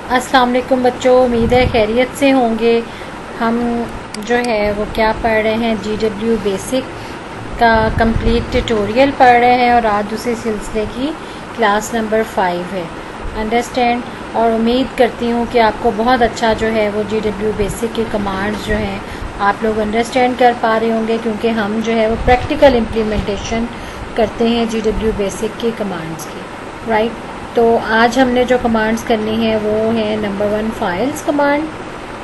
अस्सलाम वालेकुम बच्चों, उम्मीद है खैरियत से होंगे। हम जो है वो क्या पढ़ रहे हैं, GW बेसिक का कंप्लीट ट्यूटोरियल पढ़ रहे हैं और आज उसी सिलसिले की क्लास नंबर 5 है। अंडरस्टैंड। और उम्मीद करती हूँ कि आपको बहुत अच्छा जो है वो GW बेसिक के कमांड्स जो हैं आप लोग अंडरस्टैंड कर पा रहे होंगे, क्योंकि हम जो है वो प्रैक्टिकल इम्प्लीमेंटेशन करते हैं GW बेसिक के कमांड्स की, राइट। तो आज हमने जो कमांड्स करनी है वो है number 1 files command,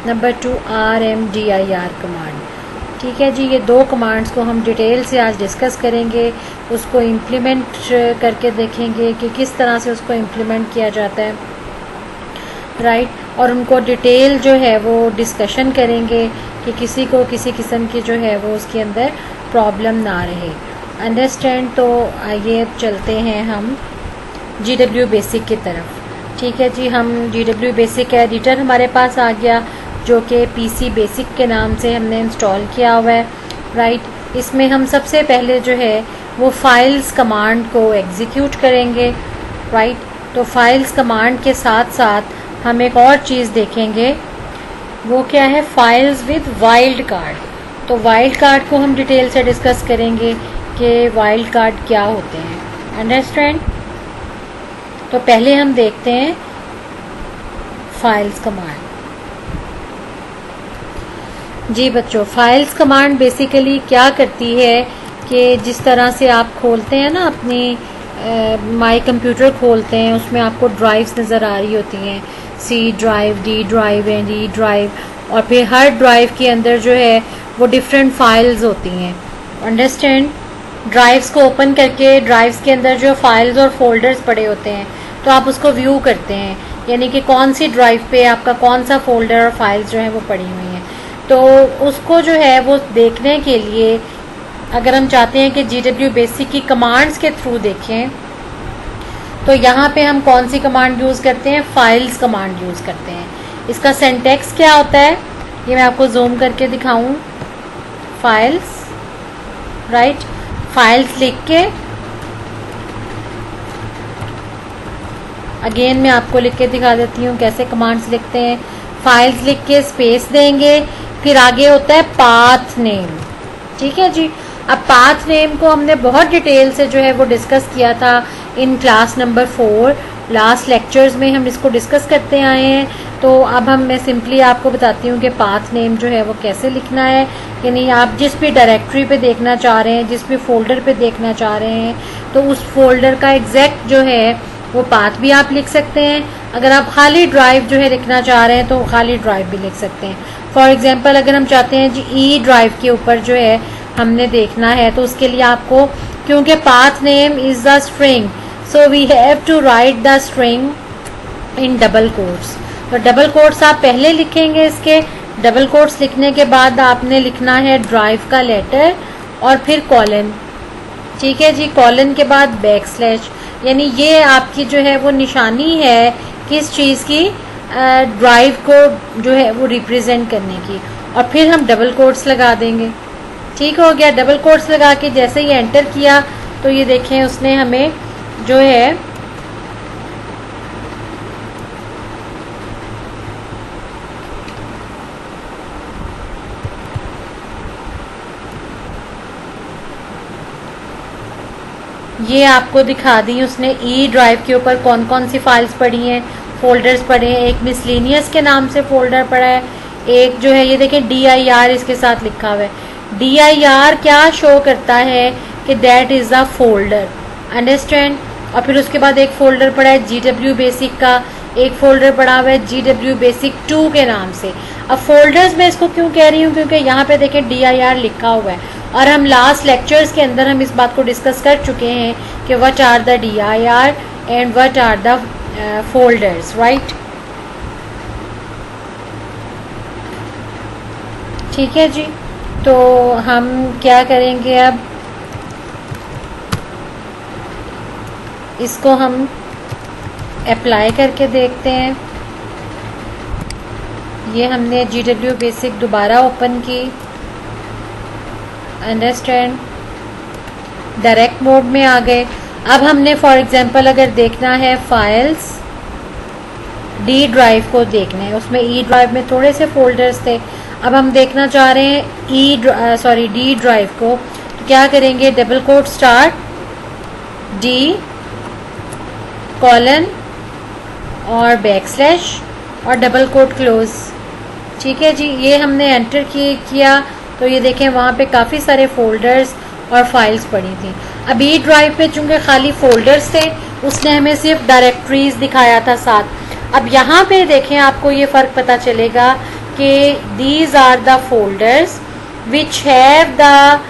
number 2 RMDIR command. ठीक है जी, ये दो कमांड्स को हम डिटेल से आज डिस्कस करेंगे, उसको इम्प्लीमेंट करके देखेंगे कि किस तरह से उसको इम्प्लीमेंट किया जाता है, राइट। और उनको डिटेल जो है वो डिस्कशन करेंगे कि किसी को किसी किस्म की जो है वो उसके अंदर प्रॉब्लम ना रहे। अंडरस्टैंड। तो आइए अब चलते हैं हम GW बेसिक की तरफ। ठीक है जी, हम GW बेसिक एडिटर हमारे पास आ गया, जो कि PC बेसिक के नाम से हमने इंस्टॉल किया हुआ है, राइट। इसमें हम सबसे पहले जो है वो फाइल्स कमांड को एग्जीक्यूट करेंगे, राइट। तो फाइल्स कमांड के साथ साथ हम एक और चीज़ देखेंगे, वो क्या है, फाइल्स विद वाइल्ड कार्ड। तो वाइल्ड कार्ड को हम डिटेल से डिस्कस करेंगे कि वाइल्ड कार्ड क्या होते हैं। अंडरस्टैंड। तो पहले हम देखते हैं फाइल्स कमांड। जी बच्चों, फाइल्स कमांड बेसिकली क्या करती है कि जिस तरह से आप खोलते हैं ना अपनी माई कंप्यूटर खोलते हैं, उसमें आपको ड्राइव्स नज़र आ रही होती हैं, C drive, D drive, E drive, और फिर हर ड्राइव के अंदर जो है वो डिफरेंट फाइल्स होती हैं। अंडरस्टैंड। ड्राइव्स को ओपन करके ड्राइव्स के अंदर जो फाइल्स और फोल्डर्स पड़े होते हैं, तो आप उसको व्यू करते हैं, यानी कि कौन सी ड्राइव पे आपका कौन सा फोल्डर और फाइल्स जो है वो पड़ी हुई हैं। तो उसको जो है वो देखने के लिए अगर हम चाहते हैं कि GW बेसिक की कमांड्स के थ्रू देखें, तो यहाँ पे हम कौन सी कमांड यूज़ करते हैं, फाइल्स कमांड यूज़ करते हैं। इसका सिंटैक्स क्या होता है ये मैं आपको जूम करके दिखाऊं। Files, right. फाइल्स लिख के अगेन मैं आपको लिख के दिखा देती हूँ कैसे कमांड्स लिखते हैं। फाइल्स लिख के स्पेस देंगे, फिर आगे होता है पाथ नेम। ठीक है जी। अब पाथ नेम को हमने बहुत डिटेल से जो है वो डिस्कस किया था in class number 4, last lectures में हम इसको डिस्कस करते आए हैं। तो अब मैं सिंपली आपको बताती हूँ कि पाथ नेम जो है वो कैसे लिखना है। यानी आप जिस भी डायरेक्टरी पे देखना चाह रहे हैं, जिस भी फोल्डर पे देखना चाह रहे हैं, तो उस फोल्डर का एग्जैक्ट जो है वो पाथ भी आप लिख सकते हैं। अगर आप खाली ड्राइव जो है लिखना चाह रहे हैं तो खाली ड्राइव भी लिख सकते हैं। फॉर एग्जांपल अगर हम चाहते हैं जी E ड्राइव के ऊपर जो है हमने देखना है, तो उसके लिए आपको, क्योंकि path name is the string, so we have to write the string in double quotes. तो डबल कोट्स आप पहले लिखेंगे, इसके डबल कोट्स लिखने के बाद आपने लिखना है ड्राइव का लेटर और फिर कॉलन। ठीक है जी। कॉलन के बाद बैकस्लैश, यानी ये आपकी जो है वो निशानी है किस चीज़ की, ड्राइव को जो है वो रिप्रेजेंट करने की, और फिर हम डबल कोट्स लगा देंगे। ठीक हो गया। डबल कोट्स लगा के जैसे ही एंटर किया तो ये देखें उसने हमें जो है ये आपको दिखा दी उसने E ड्राइव के ऊपर कौन कौन सी फाइल्स पड़ी हैं, फोल्डर्स पड़े हैं। एक मिसलेनियस के नाम से फोल्डर पड़ा है, एक जो है ये देखें DIR इसके साथ लिखा हुआ है। DIR क्या शो करता है कि that is a folder. Understand. और फिर उसके बाद एक फोल्डर पड़ा है GW बेसिक का, एक फोल्डर पड़ा हुआ है GW बेसिक 2 के नाम से। अब फोल्डर्स में इसको क्यों कह रही हूँ, क्योंकि यहाँ पे देखें DIR लिखा हुआ है, और हम लास्ट लेक्चर्स के अंदर हम इस बात को डिस्कस कर चुके हैं कि what are the DIR and what are the folders, right. ठीक है जी। तो हम क्या करेंगे, अब इसको हम अप्लाई करके देखते हैं। ये हमने GW बेसिक दोबारा ओपन की। अंडरस्टैंड। डायरेक्ट मोड में आ गए। अब हमने फॉर एग्जांपल अगर देखना है फाइल्स, डी ड्राइव को देखना है। उसमें ई ड्राइव में थोड़े से फोल्डर्स थे, अब हम देखना चाह रहे हैं डी ड्राइव को। तो क्या करेंगे, double quote start D colon और बैकस्लैश और डबल कोट क्लोज। ठीक है जी, ये हमने एंटर किया तो ये देखें वहाँ पे काफ़ी सारे फोल्डर्स और फाइल्स पड़ी थी। अब ई ड्राइव पे चूँकि खाली फोल्डर्स थे, उसने हमें सिर्फ डायरेक्टरीज दिखाया था साथ। अब यहाँ पे देखें, आपको ये फ़र्क पता चलेगा कि these are the folders which have the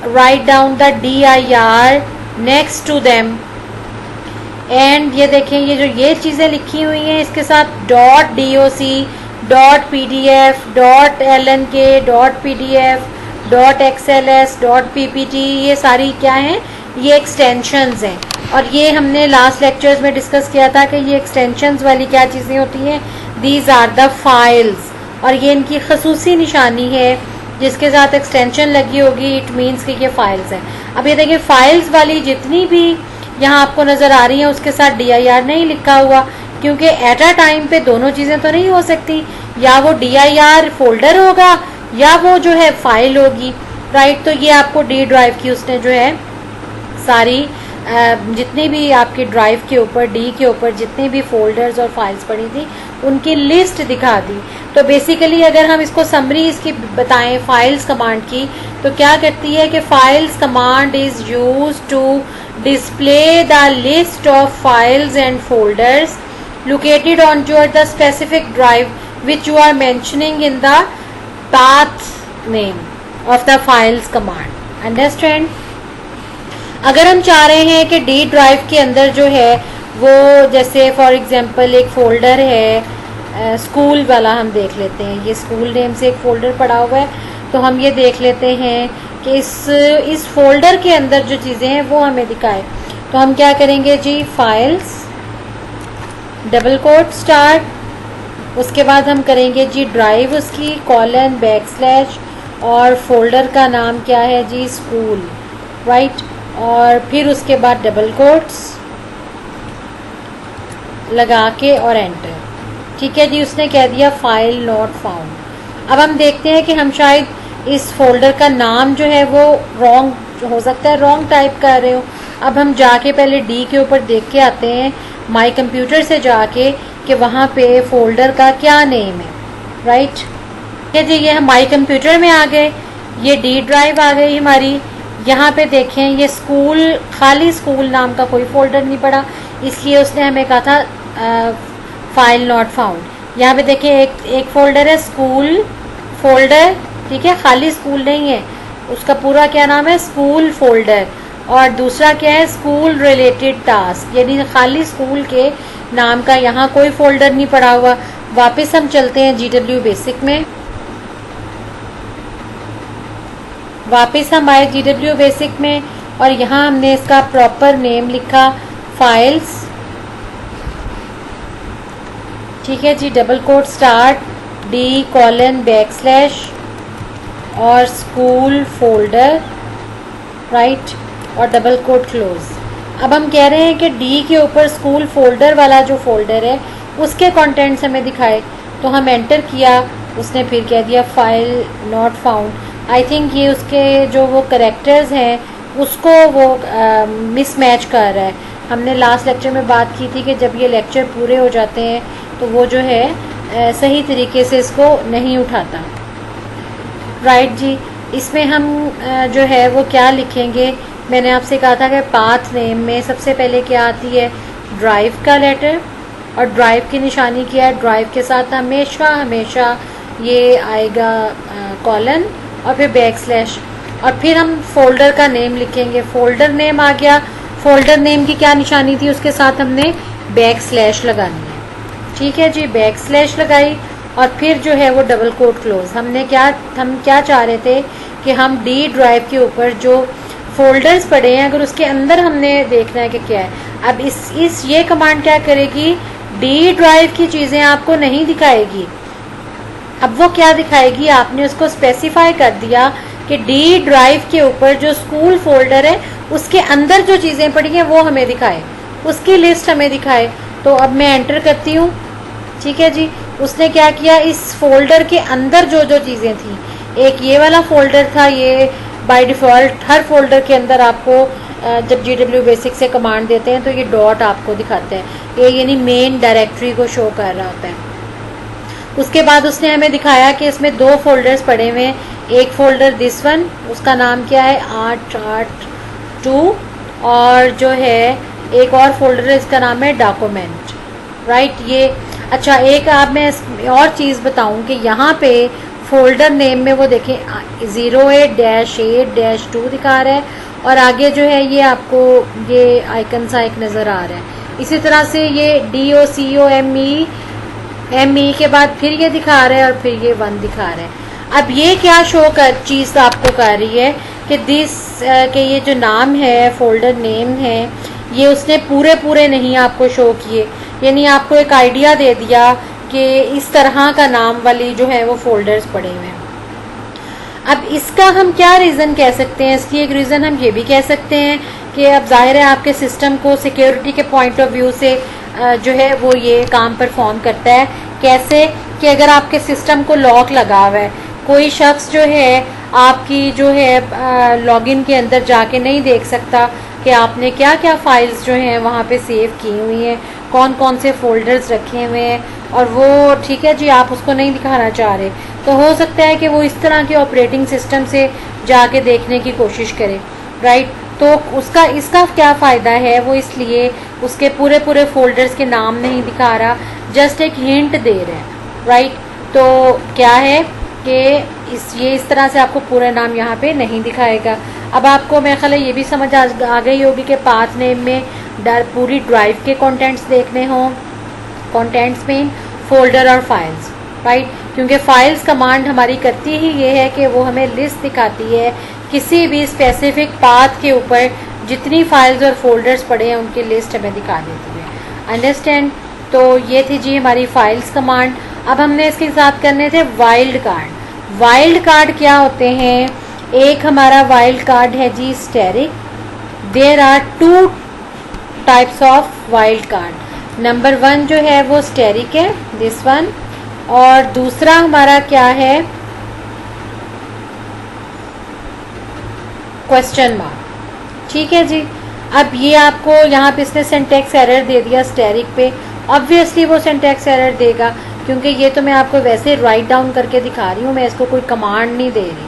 right down the DIR next to them. And ये देखें, ये चीज़ें लिखी हुई हैं, इसके साथ .doc, .pdf, .lnk, .pdf, .xls, .ppt, ये सारी क्या हैं, ये एक्सटेंशंस हैं। और ये हमने लास्ट लेक्चर्स में डिस्कस किया था कि ये एक्सटेंशंस वाली क्या चीज़ें होती हैं, दीज आर द फाइल्स। और ये इनकी खसूसी निशानी है, जिसके साथ एक्सटेंशन लगी होगी, इट मीन्स कि ये फाइल्स हैं। अब ये देखिए, फाइल्स वाली जितनी भी यहाँ आपको नज़र आ रही है उसके साथ DIR नहीं लिखा हुआ, क्योंकि एट अ टाइम पे दोनों चीज़ें तो नहीं हो सकती, या वो DIR फोल्डर होगा या वो जो है फाइल होगी, राइट। तो ये आपको डी ड्राइव की उसने जो है सारी जितनी भी आपकी ड्राइव के ऊपर, डी के ऊपर जितने भी फोल्डर्स और फाइल्स पड़ी थी उनकी लिस्ट दिखा दी। तो बेसिकली अगर हम इसको समरी इसकी बताएं फाइल्स कमांड की, तो क्या करती है कि files command is use to display the list of files and folders located on your the specific drive which you are mentioning in the path name of the files command. Understand? अगर हम चाह रहे हैं कि D drive के अंदर जो है वो, जैसे फॉर एग्जांपल एक फ़ोल्डर है स्कूल वाला, हम देख लेते हैं, ये स्कूल नेम से एक फ़ोल्डर पड़ा हुआ है, तो हम ये देख लेते हैं कि इस फोल्डर के अंदर जो चीज़ें हैं वो हमें दिखाए। तो हम क्या करेंगे जी, फाइल्स डबल कोट स्टार्ट, उसके बाद हम करेंगे जी ड्राइव उसकी कॉलन बैकस्लैश और फोल्डर का नाम क्या है जी, स्कूल, राइट। और फिर उसके बाद डबल कोट्स लगा के और एंटर। ठीक है जी, उसने कह दिया फाइल नॉट फाउंड। अब हम देखते हैं कि हम शायद इस फोल्डर का नाम जो है वो रॉन्ग हो सकता है, रॉन्ग टाइप कर रहे हो। अब हम जाके पहले डी के ऊपर देख के आते हैं माई कंप्यूटर से जाके कि वहाँ पे फोल्डर का क्या नेम है, राइट। ठीक है जी, ये हम माई कंप्यूटर में आ गए, ये डी ड्राइव आ गई हमारी। यहाँ पे देखें, ये स्कूल, खाली स्कूल नाम का कोई फोल्डर नहीं पड़ा, इसलिए उसने हमें कहा था फाइल नॉट फाउंड। यहाँ पे देखें एक फोल्डर है स्कूल फोल्डर, ठीक है, खाली स्कूल नहीं है, उसका पूरा क्या नाम है, स्कूल फोल्डर। और दूसरा क्या है, स्कूल रिलेटेड टास्क, यानी खाली स्कूल के नाम का यहाँ कोई फोल्डर नहीं पड़ा हुआ। वापस हम चलते हैं GW बेसिक में, वापस हम आए GW बेसिक में और यहाँ हमने इसका प्रॉपर नेम लिखा फाइल्स। ठीक है जी, double quote start D colon backslash और स्कूल फोल्डर, राइट, और डबल कोट क्लोज। अब हम कह रहे हैं कि डी के ऊपर स्कूल फोल्डर वाला जो फोल्डर है उसके कंटेंट्स हमें दिखाए, तो हम एंटर किया, उसने फिर कह दिया file not found. I think ये उसके जो वो करेक्टर्स हैं उसको वो मिसमैच कर रहा है। हमने लास्ट लेक्चर में बात की थी कि जब ये लेक्चर पूरे हो जाते हैं तो वो जो है सही तरीके से इसको नहीं उठाता, राइट जी। इसमें हम जो है वो क्या लिखेंगे, मैंने आपसे कहा था कि पाथ नेम में सबसे पहले क्या आती है, ड्राइव का लेटर, और ड्राइव की निशानी क्या है, ड्राइव के साथ हमेशा हमेशा ये आएगा कॉलन और फिर बैकस्लैश, और फिर हम फोल्डर का नेम लिखेंगे। फोल्डर नेम आ गया, फोल्डर नेम की क्या निशानी थी, उसके साथ हमने बैकस्लैश लगानी है। ठीक है जी, बैकस्लैश लगाई और फिर जो है वो डबल कोट क्लोज। हम क्या चाह रहे थे कि हम डी ड्राइव के ऊपर जो फोल्डर्स पड़े हैं अगर उसके अंदर हमने देखना है कि क्या है। अब ये कमांड क्या करेगी, डी ड्राइव की चीज़ें आपको नहीं दिखाएगी। अब वो क्या दिखाएगी, आपने उसको स्पेसिफाई कर दिया कि डी ड्राइव के ऊपर जो स्कूल फोल्डर है उसके अंदर जो चीज़ें पड़ी हैं वो हमें दिखाए, उसकी लिस्ट हमें दिखाए। तो अब मैं एंटर करती हूँ ठीक है जी। उसने क्या किया, इस फोल्डर के अंदर जो जो चीज़ें थी, एक ये वाला फोल्डर था, ये बाय डिफ़ॉल्ट हर फोल्डर के अंदर आपको जब GW बेसिक से कमांड देते हैं तो ये डॉट आपको दिखाते हैं, ये यानी मेन डायरेक्टरी को शो कर रहा होता है। उसके बाद उसने हमें दिखाया कि इसमें 2 फोल्डर्स पड़े हुए हैं, एक फोल्डर दिस वन, उसका नाम क्या है 882, और जो है एक और फोल्डर है, इसका नाम है डॉक्यूमेंट, राइट। ये अच्छा, एक आप मैं और चीज़ बताऊं कि यहाँ पे फोल्डर नेम में वो देखें 08-8-2 दिखा रहा है, और आगे जो है ये आपको ये आइकन सा एक नज़र आ रहा है। इसी तरह से ये DOCOME के बाद फिर ये दिखा रहा है और फिर ये 1 दिखा रहा है। अब ये क्या शो कर चीज़ आपको कर रही है कि के ये जो नाम है, फोल्डर नेम है, ये उसने पूरे नहीं आपको शो किए, यानी आपको एक आइडिया दे दिया कि इस तरह का नाम वाली जो है वो फोल्डर्स पड़े हुए हैं। अब इसका हम क्या रीज़न कह सकते हैं, इसकी एक रीज़न हम ये भी कह सकते हैं कि अब जाहिर है आपके सिस्टम को सिक्योरिटी के पॉइंट ऑफ व्यू से जो है वो ये काम परफॉर्म करता है। कैसे कि अगर आपके सिस्टम को लॉक लगा हुआ है, कोई शख्स जो है आपकी जो है लॉगिन के अंदर जाके नहीं देख सकता कि आपने क्या क्या फाइल्स जो हैं वहाँ पे सेव की हुई हैं, कौन कौन से फोल्डर्स रखे हुए हैं, और वो ठीक है जी आप उसको नहीं दिखाना चाह रहे, तो हो सकता है कि वो इस तरह के ऑपरेटिंग सिस्टम से जाके देखने की कोशिश करे, राइट। तो उसका इसका क्या फ़ायदा है, वो इसलिए उसके पूरे फोल्डर्स के नाम नहीं दिखा रहा, जस्ट एक हिंट दे रहे हैं, राइट। तो क्या है कि ये इस तरह से आपको पूरा नाम यहाँ पे नहीं दिखाएगा। अब आपको मेरे ख्याल ये भी समझ आ गई होगी कि पाथ नेम में पूरी ड्राइव के कंटेंट्स देखने हों, कंटेंट्स में फोल्डर और फाइल्स, राइट। क्योंकि फाइल्स कमांड हमारी करती ही ये है कि वो हमें लिस्ट दिखाती है किसी भी स्पेसिफिक पाथ के ऊपर जितनी फाइल्स और फोल्डर्स पड़े हैं उनकी लिस्ट हमें दिखा देती है, अंडरस्टैंड। तो ये थी जी हमारी फाइल्स कमांड। अब हमने इसके साथ करने थे वाइल्ड कार्ड। वाइल्ड कार्ड क्या होते हैं, एक हमारा वाइल्ड कार्ड है जी asterisk. There are 2 types of wild card. Number 1 जो है वो स्टैरिक है, दिस वन, और दूसरा हमारा क्या है क्वेश्चन मार्क, ठीक है जी। अब ये आपको यहाँ पे इसने सिंटैक्स एरर दे दिया स्टैरिक पे, ऑब्वियसली वो सिंटैक्स एरर देगा क्योंकि ये तो मैं आपको वैसे राइट डाउन करके दिखा रही हूँ, मैं इसको कोई कमांड नहीं दे रही,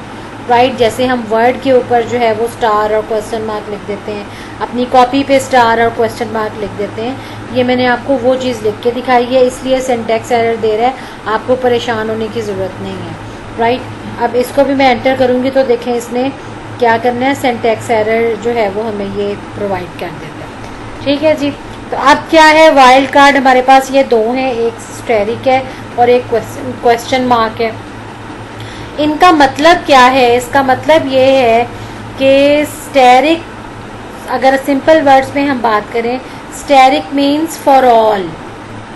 राइट। जैसे हम वर्ड के ऊपर जो है वो स्टार और क्वेश्चन मार्क लिख देते हैं, अपनी कॉपी पे स्टार और क्वेश्चन मार्क लिख देते हैं, ये मैंने आपको वो चीज़ लिख के दिखाई है, इसलिए सिंटैक्स एरर दे रहा है, आपको परेशान होने की ज़रूरत नहीं है, राइट। अब इसको भी मैं एंटर करूँगी तो देखें इसने क्या करना है, सिंटैक्स एरर जो है वो हमें ये प्रोवाइड कर देता है, ठीक है जी। तो अब क्या है, वाइल्ड कार्ड हमारे पास ये 2 हैं, एक स्टैरिक है और एक क्वेश्चन मार्क है। इनका मतलब क्या है, इसका मतलब ये है कि स्टैरिक, अगर सिंपल वर्ड्स में हम बात करें, asterisk means for all,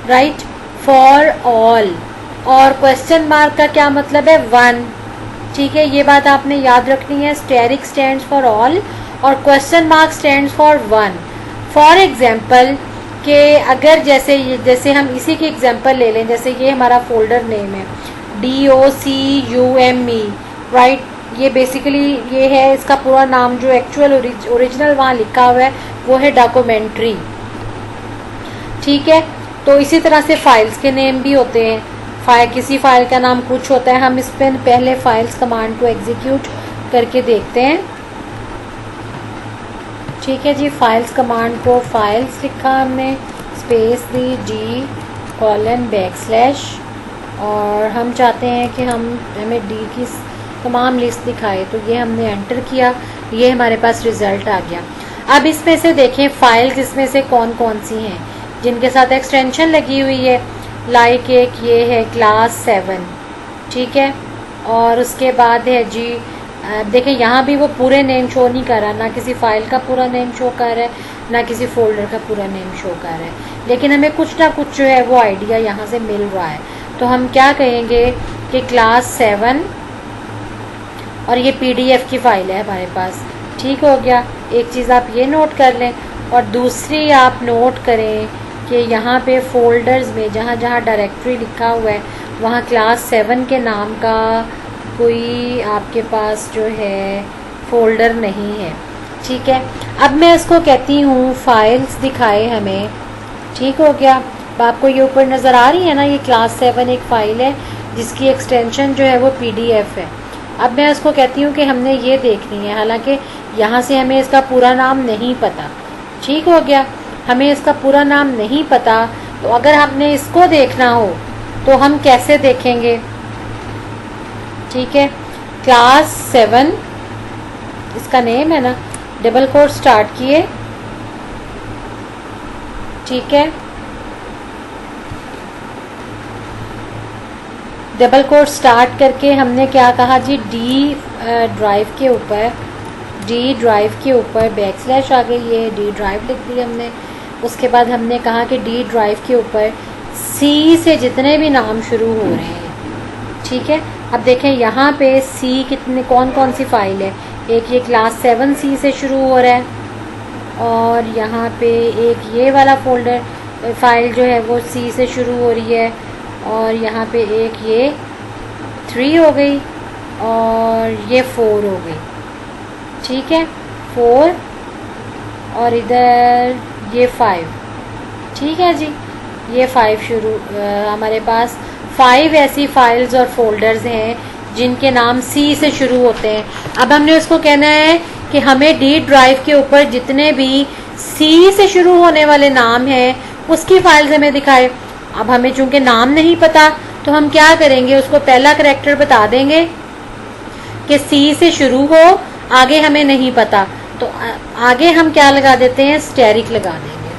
right, for all. और क्वेश्चन मार्क का क्या मतलब है, 1, ठीक है। ये बात आपने याद रखनी है, स्टैरिक स्टैंड्स फॉर ऑल और question mark stands for 1। For example कि अगर जैसे हम इसी की एग्जाम्पल ले लें, जैसे ये हमारा फोल्डर नेम है DOCUME, राइट। ये बेसिकली ये है, इसका पूरा नाम जो एक्चुअल ओरिजिनल वहाँ लिखा हुआ है वो है डॉक्यूमेंट्री, ठीक है। तो इसी तरह से फाइल्स के नेम भी होते हैं, किसी फाइल का नाम कुछ होता है। हम इस पर पहले फाइल्स कमांड को एग्जीक्यूट करके देखते हैं, ठीक है जी। फाइल्स कमांड को फाइल्स लिखा हमने, स्पेस दी G:\, और हम चाहते हैं कि हमें डी की तमाम लिस्ट दिखाए, तो ये हमने एंटर किया, ये हमारे पास रिज़ल्ट आ गया। अब इसमें से देखें फाइल्स इसमें से कौन कौन सी हैं जिनके साथ एक्सटेंशन लगी हुई है, लाइक एक ये है क्लास 7, ठीक है। और उसके बाद है जी देखें यहाँ भी वो पूरे नेम शो नहीं कर रहा, ना किसी फाइल का पूरा नेम शो कर रहा है, ना किसी फोल्डर का पूरा नेम शो कर रहा है, लेकिन हमें कुछ ना कुछ जो है वो आइडिया यहाँ से मिल रहा है। तो हम क्या कहेंगे कि क्लास 7, और ये PDF की फ़ाइल है हमारे पास, ठीक हो गया। एक चीज़ आप ये नोट कर लें, और दूसरी आप नोट करें कि यहाँ पे फ़ोल्डर्स में जहाँ जहाँ डायरेक्टरी लिखा हुआ है वहाँ क्लास 7 के नाम का कोई आपके पास जो है फ़ोल्डर नहीं है। ठीक है, अब मैं इसको कहती हूँ फाइल्स दिखाए हमें। ठीक हो गया, आपको ये ऊपर नज़र आ रही है ना, ये क्लास 7 एक फ़ाइल है जिसकी एक्सटेंशन जो है वो PDF है। अब मैं उसको कहती हूँ कि हमने ये देखनी है, हालांकि यहाँ से हमें इसका पूरा नाम नहीं पता। ठीक हो गया, हमें इसका पूरा नाम नहीं पता, तो अगर हमने इसको देखना हो तो हम कैसे देखेंगे? ठीक है, क्लास 7 इसका नेम है ना, डबल कोट स्टार्ट किए। ठीक है, डबल कोट स्टार्ट करके हमने क्या कहा जी, डी ड्राइव के ऊपर बैकस्लैश आ गई है, डी ड्राइव लिख दी हमने। उसके बाद हमने कहा कि डी ड्राइव के ऊपर सी से जितने भी नाम शुरू हो रहे हैं। ठीक है, अब देखें यहाँ पे सी कितने कौन कौन सी फाइल है। एक ये क्लास 7 सी से शुरू हो रहा है, और यहाँ पे एक ये वाला फोल्डर फाइल जो है वो सी से शुरू हो रही है, और यहाँ पे एक ये 3 हो गई और ये 4 हो गई। ठीक है, 4 और इधर ये 5। ठीक है जी, ये 5 शुरू हमारे पास 5 ऐसी फाइल्स और फोल्डर्स हैं जिनके नाम सी से शुरू होते हैं। अब हमने उसको कहना है कि हमें डी ड्राइव के ऊपर जितने भी सी से शुरू होने वाले नाम हैं उसकी फाइल्स हमें दिखाए। अब हमें चूंकि नाम नहीं पता तो हम क्या करेंगे, उसको पहला करैक्टर बता देंगे कि सी से शुरू हो, आगे हमें नहीं पता तो आगे हम क्या लगा देते हैं, स्टेरिक लगा देंगे।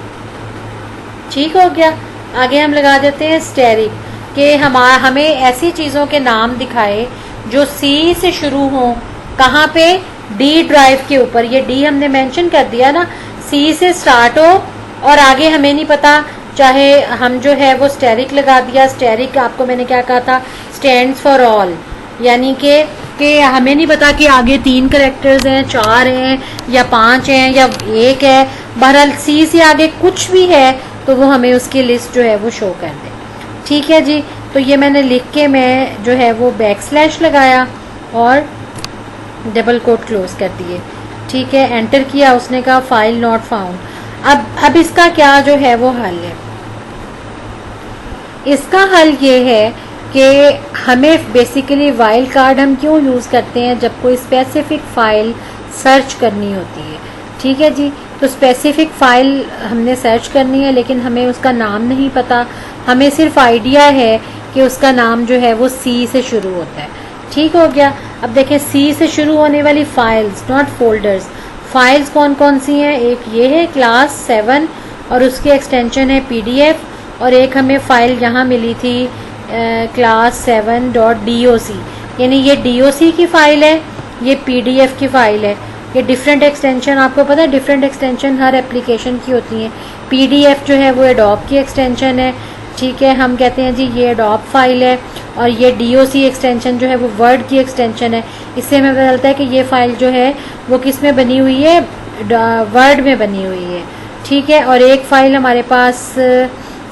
ठीक हो गया, आगे हम लगा देते हैं स्टेरिक कि हमें ऐसी चीज़ों के नाम दिखाए जो सी से शुरू हों। कहाँ पे, डी ड्राइव के ऊपर। ये डी हमने मेंशन कर दिया ना, सी से स्टार्ट हो और आगे हमें नहीं पता, चाहे हम जो है वो स्टेरिक लगा दिया। स्टेरिक आपको मैंने क्या कहा था, स्टैंड्स फॉर ऑल, यानी कि हमें नहीं पता कि आगे 3 कैरेक्टर्स हैं, 4 हैं या 5 हैं या 1 है। बहरहाल सी से आगे कुछ भी है तो वो हमें उसकी लिस्ट जो है वो शो कर दे। ठीक है जी, तो ये मैंने लिख के मैं जो है वो बैकस्लैश लगाया और डबल कोट क्लोज कर दिए। ठीक है, एंटर किया, उसने कहा फाइल नॉट फाउंड। अब इसका क्या जो है वो हल है, इसका हल ये है कि हमें बेसिकली वाइल्ड कार्ड हम क्यों यूज़ करते हैं, जब कोई स्पेसिफिक फ़ाइल सर्च करनी होती है। ठीक है जी, तो स्पेसिफिक फ़ाइल हमने सर्च करनी है लेकिन हमें उसका नाम नहीं पता, हमें सिर्फ आइडिया है कि उसका नाम जो है वो सी से शुरू होता है। ठीक हो गया, अब देखें सी से शुरू होने वाली फ़ाइल्स, नॉट फोल्डर्स। फाइल्स कौन कौन सी हैं, एक ये है क्लास 7 और उसकी एक्सटेंशन है PDF, और एक हमें फ़ाइल यहाँ मिली थी क्लास 7.doc, यानी ये DOC की फ़ाइल है, ये PDF की फ़ाइल है। ये डिफरेंट एक्सटेंशन, आपको पता है डिफरेंट एक्सटेंशन हर एप्लीकेशन की होती हैं। PDF जो है वो एडोब की एक्सटेंशन है। ठीक है, हम कहते हैं जी ये एडोब फाइल है, और ये DOC एक्सटेंशन जो है वो वर्ड की एक्सटेंशन है। इससे हमें पता चलता है कि ये फ़ाइल जो है वो किस में बनी हुई है, वर्ड में बनी हुई है। ठीक है, और एक फ़ाइल हमारे पास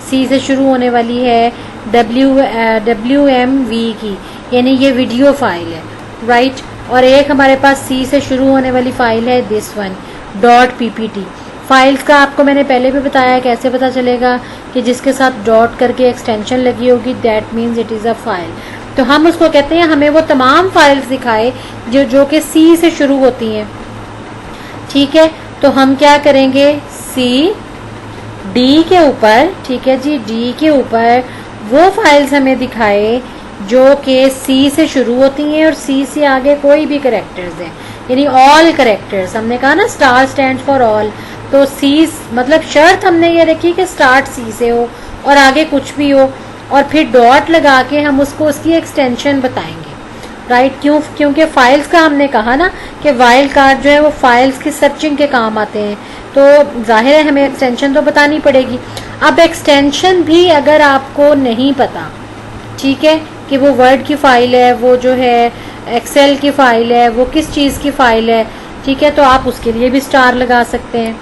सी से शुरू होने वाली है WMV की, यानी ये वीडियो फाइल है, राइट। और एक हमारे पास सी से शुरू होने वाली फ़ाइल है दिस वन .ppt। फाइल्स का आपको मैंने पहले भी बताया कैसे पता चलेगा कि जिसके साथ डॉट करके एक्सटेंशन लगी होगी that means it is a file. तो हम उसको कहते हैं हमें वो तमाम फाइल्स दिखाए जो कि सी से शुरू होती हैं। ठीक है, तो हम क्या करेंगे, सी डी के ऊपर, ठीक है जी, डी के ऊपर वो फाइल्स हमें दिखाए जो कि सी से शुरू होती हैं और सी से आगे कोई भी करेक्टर्स हैं, यानी ऑल करेक्टर्स। हमने कहा ना स्टार स्टैंड फॉर ऑल, तो सी मतलब शर्त हमने ये रखी कि स्टार्ट सी से हो और आगे कुछ भी हो, और फिर डॉट लगा के हम उसको उसकी एक्सटेंशन बताएंगे, राइट। क्योंकि फाइल्स का हमने कहा ना कि वाइल्ड कार्ड जो है वो फाइल्स की सर्चिंग के काम आते हैं, तो जाहिर है हमें एक्सटेंशन तो बतानी पड़ेगी। अब एक्सटेंशन भी अगर आपको नहीं पता, ठीक है, कि वो वर्ड की फ़ाइल है, वो जो है एक्सेल की फ़ाइल है, वो किस चीज़ की फ़ाइल है, ठीक है, तो आप उसके लिए भी स्टार लगा सकते हैं।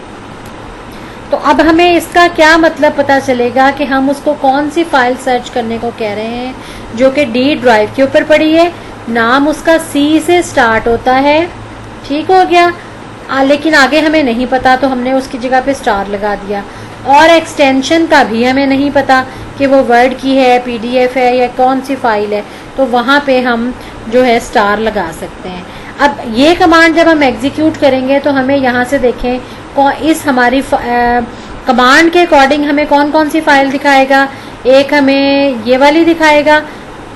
तो अब हमें इसका क्या मतलब पता चलेगा कि हम उसको कौन सी फाइल सर्च करने को कह रहे हैं जो कि डी ड्राइव के ऊपर पड़ी है, नाम उसका सी से स्टार्ट होता है, ठीक हो गया। लेकिन आगे हमें नहीं पता तो हमने उसकी जगह पे स्टार लगा दिया, और एक्सटेंशन का भी हमें नहीं पता कि वो वर्ड की है, पीडीएफ है या कौन सी फाइल है, तो वहाँ पे हम जो है स्टार लगा सकते हैं। अब ये कमांड जब हम एग्जीक्यूट करेंगे तो हमें यहाँ से देखें इस हमारी कमांड के अकॉर्डिंग हमें कौन कौन सी फाइल दिखाएगा। एक हमें ये वाली दिखाएगा,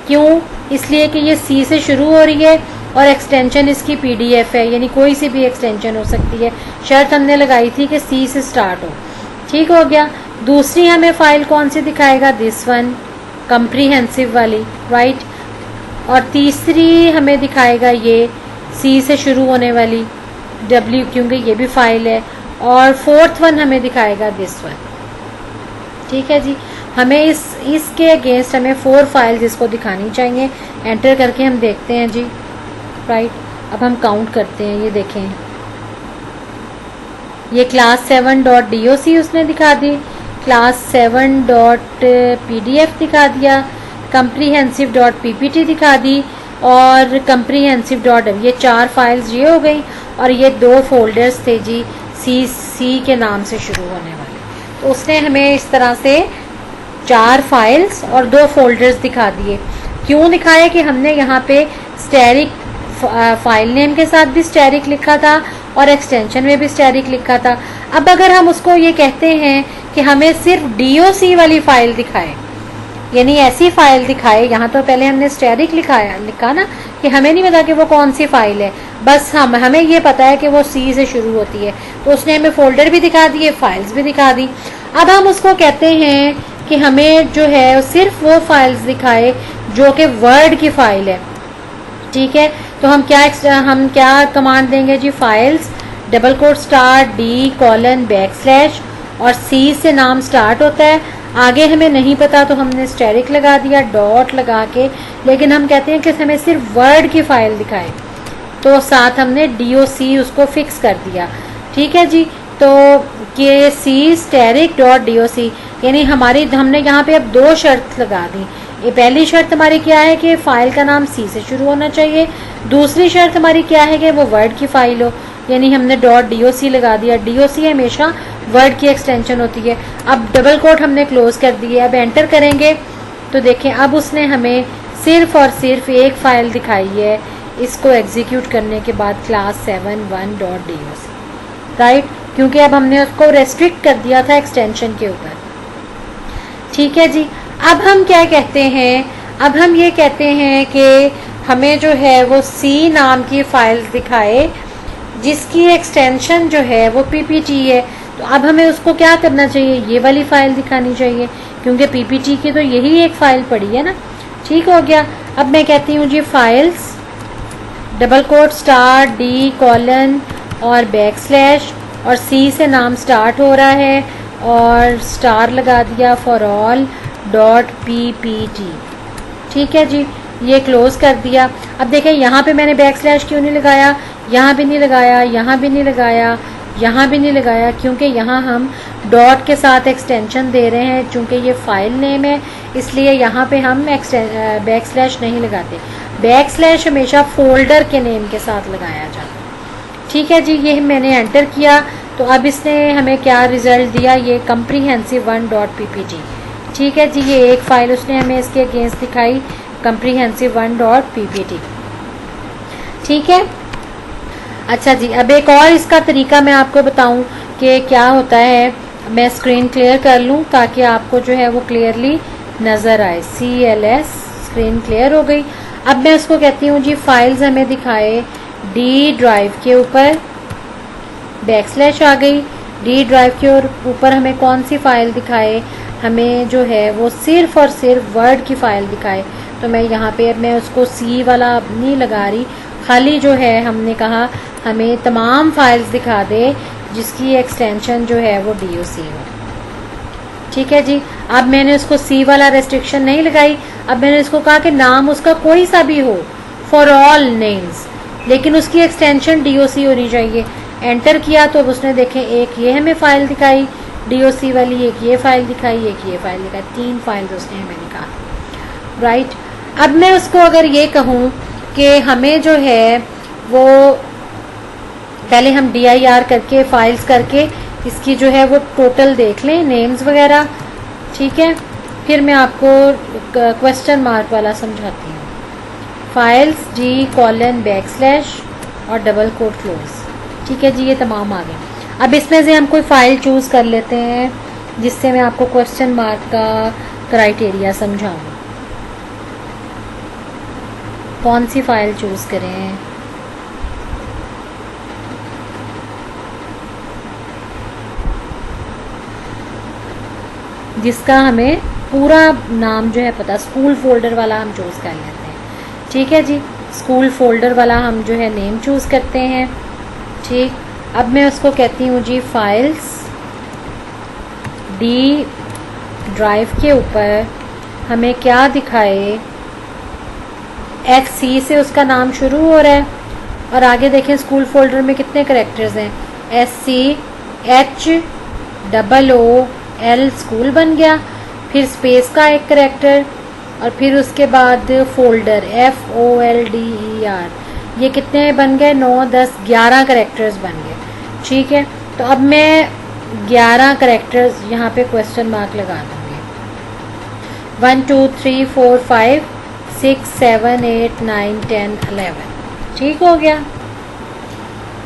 क्यों, इसलिए कि ये सी से शुरू हो रही है और एक्सटेंशन इसकी पीडीएफ है, यानी कोई सी भी एक्सटेंशन हो सकती है। शर्त हमने लगाई थी कि सी से स्टार्ट हो, ठीक हो गया। दूसरी हमें फाइल कौन सी दिखाएगा, दिस वन, कंप्रीहेंसिव वाली, राइट। और तीसरी हमें दिखाएगा ये सी से शुरू होने वाली, डब्ल्यू, क्योंकि ये भी फाइल है। और फोर्थ वन हमें दिखाएगा दिस वन, ठीक है जी। हमें इसके अगेंस्ट हमें 4 फाइल्स इसको दिखानी चाहिए। एंटर करके हम देखते हैं जी, राइट। अब हम काउंट करते हैं, ये देखें, ये क्लास 7.doc उसने दिखा दी, क्लास 7.pdf दिखा दिया, comprehensive.ppt दिखा दी, और comprehensive. ये 4 फाइल्स ये हो गई, और ये 2 फोल्डर्स थे जी सी के नाम से शुरू होने वाले। तो उसने हमें इस तरह से 4 फाइल्स और 2 फोल्डर्स दिखा दिए। क्यों दिखाया कि हमने यहाँ पे स्टैरिक फाइल नेम के साथ भी स्टैरिक लिखा था और एक्सटेंशन में भी स्टैरिक लिखा था। अब अगर हम उसको ये कहते हैं कि हमें सिर्फ डीओसी वाली फाइल दिखाए, यानी ऐसी फाइल दिखाए, यहाँ तो पहले हमने स्टैरिक लिखा ना कि हमें नहीं पता कि वो कौन सी फाइल है, बस हमें ये पता है कि वो सी से शुरू होती है, तो उसने हमें फोल्डर भी दिखा दिए, फाइल्स भी दिखा दी। अब हम उसको कहते हैं कि हमें जो है सिर्फ वो फाइल्स दिखाए जो कि वर्ड की फाइल है, ठीक है। तो हम क्या कमांड देंगे जी, फाइल्स ;* D:\\, और सी से नाम स्टार्ट होता है, आगे हमें नहीं पता तो हमने स्टैरिक लगा दिया, डॉट लगा के, लेकिन हम कहते हैं कि हमें सिर्फ वर्ड की फाइल दिखाए, तो साथ हमने DOC उसको फिक्स कर दिया, ठीक है जी। तो कि सी static.doc, यानी हमने यहाँ पे अब 2 शर्त लगा दी। ये पहली शर्त हमारी क्या है कि फाइल का नाम सी से शुरू होना चाहिए, दूसरी शर्त हमारी क्या है कि वो वर्ड की फाइल हो, यानी हमने .doc लगा दिया। DOC हमेशा वर्ड की एक्सटेंशन होती है। अब डबल कोट हमने क्लोज कर दिए। अब एंटर करेंगे तो देखें, अब उसने हमें सिर्फ और सिर्फ एक फाइल दिखाई है इसको एग्जीक्यूट करने के बाद, क्लास 7.1.doc, राइट, क्योंकि अब हमने उसको रेस्ट्रिक्ट कर दिया था एक्सटेंशन के ऊपर, ठीक है जी। अब हम क्या कहते हैं, अब हम ये कहते हैं कि हमें जो है वो सी नाम की फाइल दिखाए जिसकी एक्सटेंशन जो है वो पीपीटी है। तो अब हमें उसको क्या करना चाहिए, ये वाली फाइल दिखानी चाहिए, क्योंकि पीपीटी की तो यही एक फाइल पड़ी है ना, ठीक हो गया। अब मैं कहती हूँ जी फाइल्स ;*D:* और \, और सी से नाम स्टार्ट हो रहा है, और स्टार लगा दिया फॉर ऑल .ppt, ठीक है जी। ये क्लोज कर दिया। अब देखें यहाँ पे मैंने \, क्यों नहीं लगाया, यहाँ भी नहीं लगाया, यहाँ भी नहीं लगाया, यहाँ भी नहीं लगाया, क्योंकि यहाँ हम डॉट के साथ एक्सटेंशन दे रहे हैं, चूँकि ये फाइल नेम है इसलिए यहाँ पे हम \, नहीं लगाते। \, हमेशा फोल्डर के नेम के साथ लगाया जाता है, ठीक है जी। ये मैंने एंटर किया तो अब इसने हमें क्या रिजल्ट दिया, ये comprehensive1.ppt, ठीक है जी। ये एक फाइल उसने हमें इसके अगेंस्ट दिखाई, comprehensive1.ppt, ठीक है। अच्छा जी, अब एक और इसका तरीका मैं आपको बताऊं कि क्या होता है। मैं स्क्रीन क्लियर कर लूं ताकि आपको जो है वो क्लियरली नज़र आए। CLS स्क्रीन क्लियर हो गई। अब मैं उसको कहती हूँ जी फाइल्स हमें दिखाए डी ड्राइव के ऊपर, \, आ गई। डी ड्राइव के ऊपर हमें कौन सी फाइल दिखाए, हमें जो है वो सिर्फ और सिर्फ वर्ड की फ़ाइल दिखाए। तो मैं यहाँ पे अब मैं उसको सी वाला नहीं लगा रही, खाली जो है हमने कहा हमें तमाम फाइल्स दिखा दे जिसकी एक्सटेंशन जो है वो DOC हो, ठीक है जी। अब मैंने उसको सी वाला रेस्ट्रिक्शन नहीं लगाई, अब मैंने इसको कहा कि नाम उसका कोई सा भी हो, फॉर ऑल नेम्स, लेकिन उसकी एक्सटेंशन DOC होनी चाहिए। एंटर किया तो उसने देखें एक ये हमें फ़ाइल दिखाई DOC वाली, एक ये फाइल दिखाई, एक ये फाइल दिखाई, 3 फाइल्स उसने हमें दिखाई, राइट। अब मैं उसको अगर ये कहूँ कि हमें जो है वो पहले हम DIR करके फाइल्स करके इसकी जो है वो टोटल देख लें, नेम्स वगैरह, ठीक है, फिर मैं आपको क्वेश्चन मार्क वाला समझाती हूँ। फाइल्स D:\/ और डबल कोट क्लोज, ठीक है जी, ये तमाम आ गए। अब इसमें से हम कोई फ़ाइल चूज़ कर लेते हैं जिससे मैं आपको क्वेश्चन मार्क का क्राइटेरिया समझाऊँ। कौन सी फ़ाइल चूज़ करें? जिसका हमें पूरा नाम जो है पता, स्कूल फोल्डर वाला हम चूज़ कर लेते हैं, ठीक है जी। स्कूल फोल्डर वाला हम जो है नेम चूज़ करते हैं, ठीक। अब मैं उसको कहती हूँ जी फाइल्स D ड्राइव के ऊपर हमें क्या दिखाए, XC से उसका नाम शुरू हो रहा है और आगे देखें स्कूल फोल्डर में कितने करेक्टर्स हैं, SCHOOL स्कूल बन गया, फिर स्पेस का एक करेक्टर और फिर उसके बाद फोल्डर FOLDER, ये कितने बन गए, 9, 10, 11 करेक्टर्स बन गए, ठीक है। तो अब मैं 11 करेक्टर्स यहाँ पे क्वेश्चन मार्क लगा दूँगी। 1 2 3 4 5 6 7 8 9 10 11, ठीक हो गया।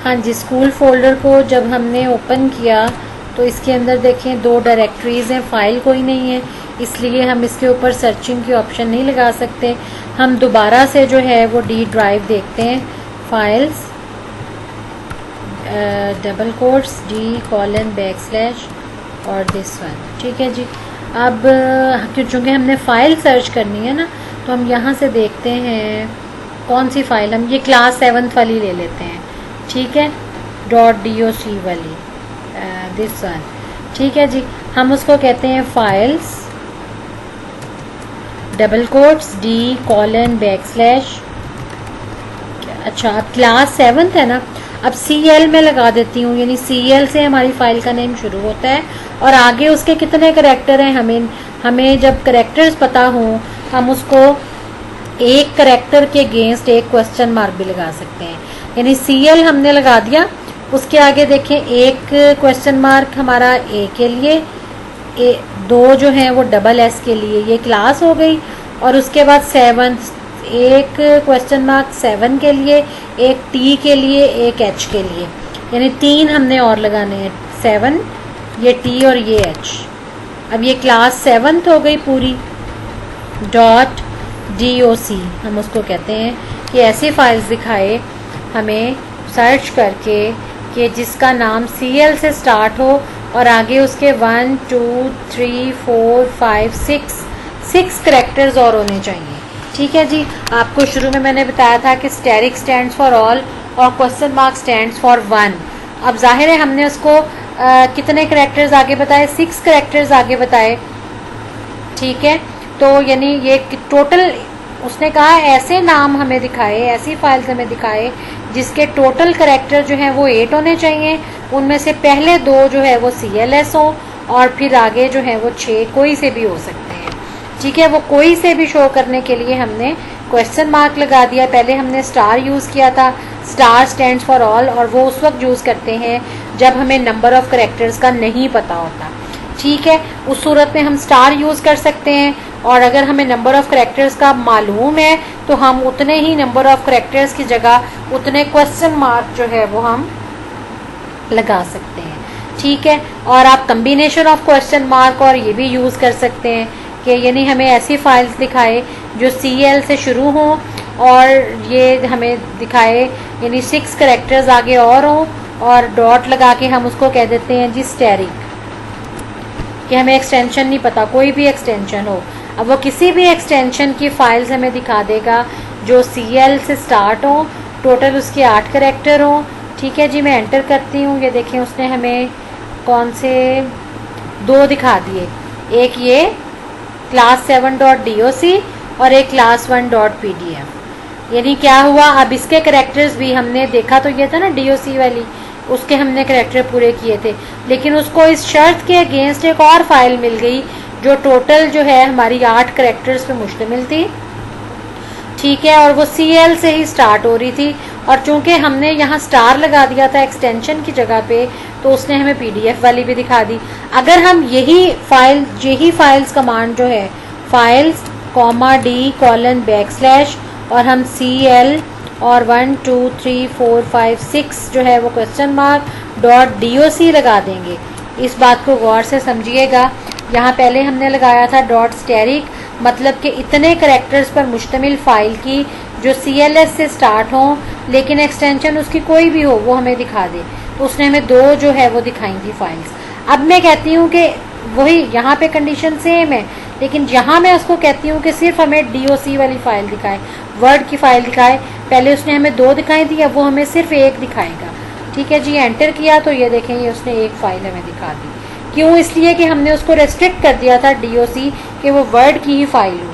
हाँ जी, स्कूल फोल्डर को जब हमने ओपन किया तो इसके अंदर देखें 2 डायरेक्टरीज़ हैं, फ़ाइल कोई नहीं है, इसलिए हम इसके ऊपर सर्चिंग की ऑप्शन नहीं लगा सकते। हम दोबारा से जो है वो D ड्राइव देखते हैं, फाइल्स डबल कोट्स D:\/ और दिस वन, ठीक है जी। अब चूँकि हमने फ़ाइल सर्च करनी है ना, तो हम यहाँ से देखते हैं कौन सी फ़ाइल, हम ये क्लास 7th वाली ले लेते हैं, ठीक है, .doc वाली, दिस वन, ठीक है जी। हम उसको कहते हैं फाइल्स डबल कोट्स D:\/ अच्छा, अब क्लास 7th है ना, अब CL में लगा देती हूँ, यानी CL से हमारी फ़ाइल का नेम शुरू होता है और आगे उसके कितने करेक्टर हैं, हमें जब करेक्टर्स पता हों हम उसको एक करेक्टर के अगेंस्ट एक क्वेश्चन मार्क भी लगा सकते हैं, यानी CL हमने लगा दिया, उसके आगे देखें एक क्वेश्चन मार्क हमारा A के लिए, 2 जो हैं वो SS के लिए, ये क्लास हो गई, और उसके बाद 7 एक क्वेश्चन मार्क 7 के लिए, एक T के लिए, एक H के लिए, यानी 3 हमने और लगाने हैं, 7, ये T और ये H। अब ये क्लास 7th हो गई पूरी। .doc हम उसको कहते हैं कि ऐसी फाइल्स दिखाए हमें सर्च करके कि जिसका नाम CL से स्टार्ट हो और आगे उसके 1 2 3 4 5 6 करेक्टर्स और होने चाहिए, ठीक है जी। आपको शुरू में मैंने बताया था कि स्टेरिक स्टैंड्स फॉर ऑल और क्वेश्चन मार्क स्टैंड्स फॉर 1। अब जाहिर है हमने उसको कितने करेक्टर्स आगे बताए, 6 करेक्टर्स आगे बताए, ठीक है। तो यानी ये टोटल उसने कहा ऐसे नाम हमें दिखाए, ऐसी फाइल्स हमें दिखाए जिसके टोटल करेक्टर जो हैं वो 8 होने चाहिए, उनमें से पहले 2 जो है वो CLS हो और फिर आगे जो है वो 6 कोई से भी हो सकते हैं, ठीक है। वो कोई से भी शो करने के लिए हमने क्वेश्चन मार्क लगा दिया। पहले हमने स्टार यूज़ किया था, स्टार स्टैंड्स फॉर ऑल, और वो उस वक्त यूज़ करते हैं जब हमें नंबर ऑफ़ करेक्टर्स का नहीं पता होता, ठीक है। उस सूरत में हम स्टार यूज़ कर सकते हैं, और अगर हमें नंबर ऑफ़ करेक्टर्स का मालूम है तो हम उतने ही नंबर ऑफ़ करेक्टर्स की जगह उतने क्वेश्चन मार्क जो है वो हम लगा सकते हैं, ठीक है। और आप कम्बिनेशन ऑफ क्वेश्चन मार्क और ये भी यूज़ कर सकते हैं कि यानी हमें ऐसी फाइल्स दिखाए जो CL से शुरू हों और ये हमें दिखाए यानी 6 करेक्टर्स आगे और हों, और डॉट लगा के हम उसको कह देते हैं जी स्टेरिक, कि हमें एक्सटेंशन नहीं पता, कोई भी एक्सटेंशन हो। अब वो किसी भी एक्सटेंशन की फाइल्स हमें दिखा देगा जो CL से स्टार्ट हो, टोटल उसके 8 करेक्टर हों, ठीक है जी। मैं एंटर करती हूँ, ये देखें उसने हमें कौन से 2 दिखा दिए, एक ये क्लास 7.doc और एक क्लास 1.pdf। यानी क्या हुआ, अब इसके करेक्टर्स भी हमने देखा तो ये था ना DOC वाली, उसके हमने करैक्टर पूरे किए थे, लेकिन उसको इस शर्त के अगेंस्ट एक और फाइल मिल गई जो टोटल जो है हमारी 8 करैक्टर्स पे मुश्तमिल थी, ठीक है, और वो CL से ही स्टार्ट हो रही थी। और चूंकि हमने यहाँ स्टार लगा दिया था एक्सटेंशन की जगह पे, तो उसने हमें PDF वाली भी दिखा दी। अगर हम यही फाइल्स कमांड जो है फाइल्स D:\/ और हम CL और 1 2 3 4 5 6 जो है वो $.doc लगा देंगे। इस बात को गौर से समझिएगा। यहाँ पहले हमने लगाया था .steric, मतलब कि इतने करैक्टर्स पर मुश्तमिल फाइल की जो CLS से स्टार्ट हो, लेकिन एक्सटेंशन उसकी कोई भी हो वो हमें दिखा दे। उसने हमें 2 जो है वो दिखाई थी फाइल्स। अब मैं कहती हूँ कि वही यहाँ पे कंडीशन सेम है, लेकिन यहाँ मैं उसको कहती हूँ कि सिर्फ हमें DOC वाली फाइल दिखाए, वर्ड की फाइल दिखाए। पहले उसने हमें 2 दिखाई थी, अब वो हमें सिर्फ 1 दिखाएगा। ठीक है जी, एंटर किया तो ये देखें, ये उसने 1 फाइल हमें दिखा दी। क्यों? इसलिए कि हमने उसको रेस्ट्रिक्ट कर दिया था DOC कि वो वर्ड की ही फाइल हो।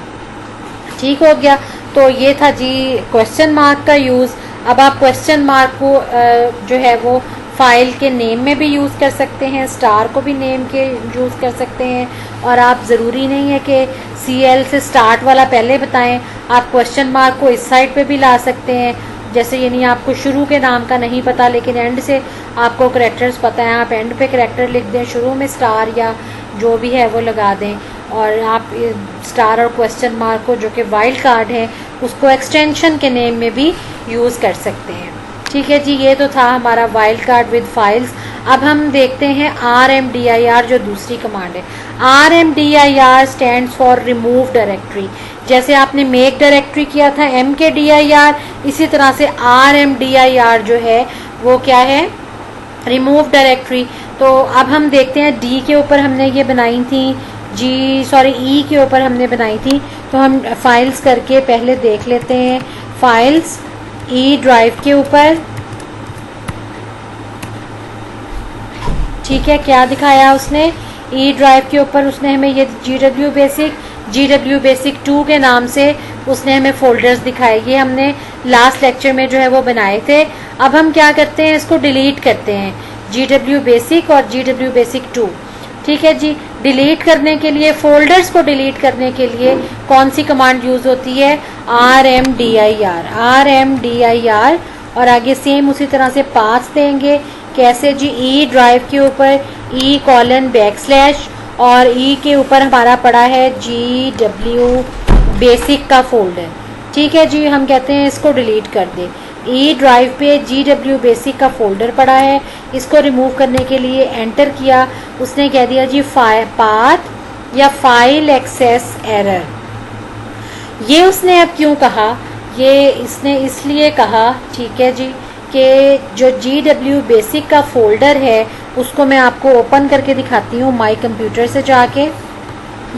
ठीक हो गया। तो ये था जी क्वेश्चन मार्क का यूज़। अब आप क्वेश्चन मार्क को जो है वो फाइल के नेम में भी यूज़ कर सकते हैं, स्टार को भी नेम के यूज़ कर सकते हैं, और आप ज़रूरी नहीं है कि CL से स्टार्ट वाला पहले बताएं। आप क्वेश्चन मार्क को इस साइड पे भी ला सकते हैं, जैसे यानी आपको शुरू के नाम का नहीं पता लेकिन एंड से आपको करैक्टर्स पता है, आप एंड पे करैक्टर लिख दें, शुरू में स्टार या जो भी है वो लगा दें। और आप स्टार और क्वेश्चन मार्क को, जो कि वाइल्ड कार्ड है, उसको एक्सटेंशन के नेम में भी यूज़ कर सकते हैं। ठीक है जी, ये तो था हमारा वाइल्ड कार्ड विद फाइल्स। अब हम देखते हैं RMDIR जो दूसरी कमांड है। RMDIR stands for remove directory. जैसे आपने मेक डायरेक्टरी किया था MKDIR, इसी तरह से RMDIR जो है वो क्या है, रिमूव डायरेक्टरी। तो अब हम देखते हैं D के ऊपर हमने ये बनाई थी, E के ऊपर हमने बनाई थी। तो हम फाइल्स करके पहले देख लेते हैं। फाइल्स E ड्राइव के ऊपर, ठीक है, क्या दिखाया उसने E ड्राइव के ऊपर, उसने हमें ये GW बेसिक 2 के नाम से उसने हमें फोल्डर्स दिखाए। ये हमने लास्ट लेक्चर में जो है वो बनाए थे। अब हम क्या करते हैं, इसको डिलीट करते हैं, GW बेसिक और GW बेसिक 2। ठीक है जी, डिलीट करने के लिए, फोल्डर्स को डिलीट करने के लिए कौन सी कमांड यूज़ होती है, RMDIR, और आगे सेम उसी तरह से पाथ देंगे। कैसे जी, E ड्राइव के ऊपर E:\/ और E के ऊपर हमारा पड़ा है GW बेसिक का फोल्डर। ठीक है जी, हम कहते हैं इसको डिलीट कर दे। E ड्राइव पे GW बेसिक का फोल्डर पड़ा है, इसको रिमूव करने के लिए एंटर किया, उसने कह दिया जी पाथ या फाइल एक्सेस एरर। ये उसने अब क्यों कहा, ये इसने इसलिए कहा, ठीक है जी, कि जो GW बेसिक का फोल्डर है उसको मैं आपको ओपन करके दिखाती हूँ माई कंप्यूटर से जाके।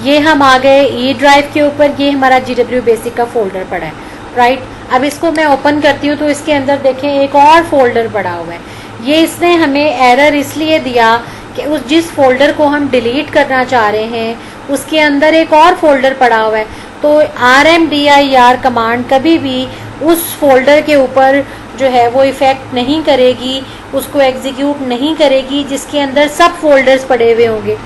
ये हम आ गए E ड्राइव के ऊपर, ये हमारा GW बेसिक का फोल्डर पड़ा है, राइट। अब इसको मैं ओपन करती हूँ तो इसके अंदर देखें एक और फोल्डर पड़ा हुआ है। ये इसने हमें एरर इसलिए दिया कि उस जिस फोल्डर को हम डिलीट करना चाह रहे हैं उसके अंदर एक और फोल्डर पड़ा हुआ है। तो RMDIR कमांड कभी भी उस फोल्डर के ऊपर जो है वो इफ़ेक्ट नहीं करेगी, उसको एग्जीक्यूट नहीं करेगी जिसके अंदर सब फोल्डर्स पड़े हुए होंगे।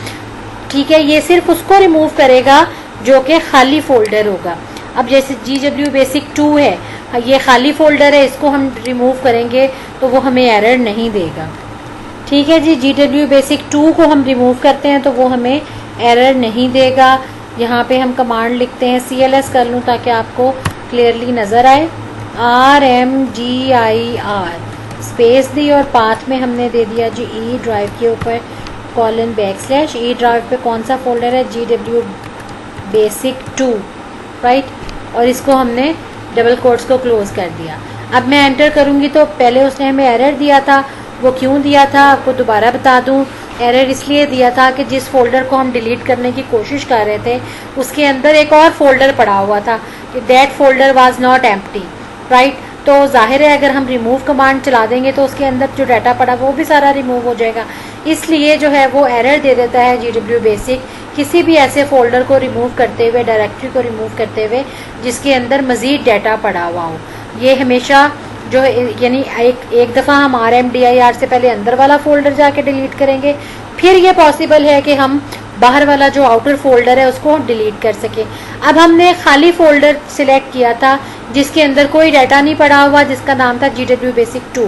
ठीक है, ये सिर्फ उसको रिमूव करेगा जो कि खाली फोल्डर होगा। अब जैसे GW बेसिक 2 है, ये खाली फोल्डर है, इसको हम रिमूव करेंगे तो वो हमें एरर नहीं देगा। ठीक है जी, GW बेसिक 2 को हम रिमूव करते हैं तो वो हमें एरर नहीं देगा। यहाँ पे हम कमांड लिखते हैं, CLS कर लूँ ताकि आपको क्लियरली नज़र आए, RMDIR स्पेस दी और पाथ में हमने दे दिया जी E ड्राइव के ऊपर :/ E ड्राइव पे कौन सा फोल्डर है, GW बेसिक 2, राइट। और इसको हमने डबल कोट्स को क्लोज कर दिया। अब मैं एंटर करूँगी तो पहले उसने हमें एरर दिया था, वो क्यों दिया था आपको दोबारा बता दूँ। एरर इसलिए दिया था कि जिस फोल्डर को हम डिलीट करने की कोशिश कर रहे थे उसके अंदर एक और फोल्डर पड़ा हुआ था, that folder was not empty, right. तो जाहिर है अगर हम रिमूव कमांड चला देंगे तो उसके अंदर जो डाटा पड़ा वो भी सारा रिमूव हो जाएगा। इसलिए जो है वो एरर दे देता है GW बेसिक किसी भी ऐसे फोल्डर को रिमूव करते हुए, डायरेक्टरी को रिमूव करते हुए जिसके अंदर मज़ीद डाटा पड़ा हुआ हो। ये हमेशा जो यानी एक दफ़ा हम RMDIR से पहले अंदर वाला फोल्डर जाके डिलीट करेंगे, फिर ये पॉसिबल है कि हम बाहर वाला जो आउटर फोल्डर है उसको डिलीट कर सके। अब हमने खाली फोल्डर सिलेक्ट किया था जिसके अंदर कोई डाटा नहीं पड़ा हुआ, जिसका नाम था GW Basic 2।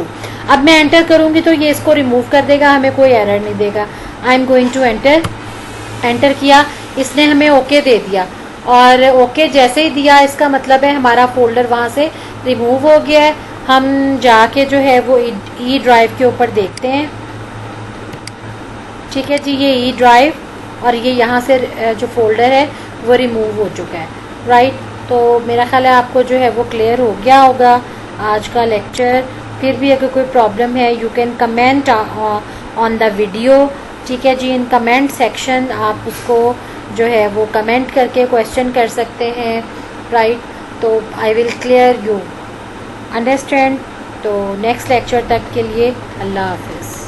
अब मैं एंटर करूँगी तो ये इसको रिमूव कर देगा, हमें कोई एरर नहीं देगा। I am going to enter किया, इसने हमें ओके दे दिया, और ओके जैसे ही दिया इसका मतलब है हमारा फोल्डर वहाँ से रिमूव हो गया है। हम जाके जो है वो ई ड्राइव के ऊपर देखते हैं। ठीक है जी, ये ई ड्राइव और ये यहाँ से जो फोल्डर है वो रिमूव हो चुका है, राइट। तो मेरा ख्याल है आपको जो है वो क्लियर हो गया होगा आज का लेक्चर। फिर भी अगर कोई प्रॉब्लम है you can comment on the video. ठीक है जी, इन कमेंट सेक्शन आप उसको जो है वो कमेंट करके क्वेश्चन कर सकते हैं, राइट। तो I will clear you, understand. तो नेक्स्ट लेक्चर तक के लिए अल्लाह हाफिज़।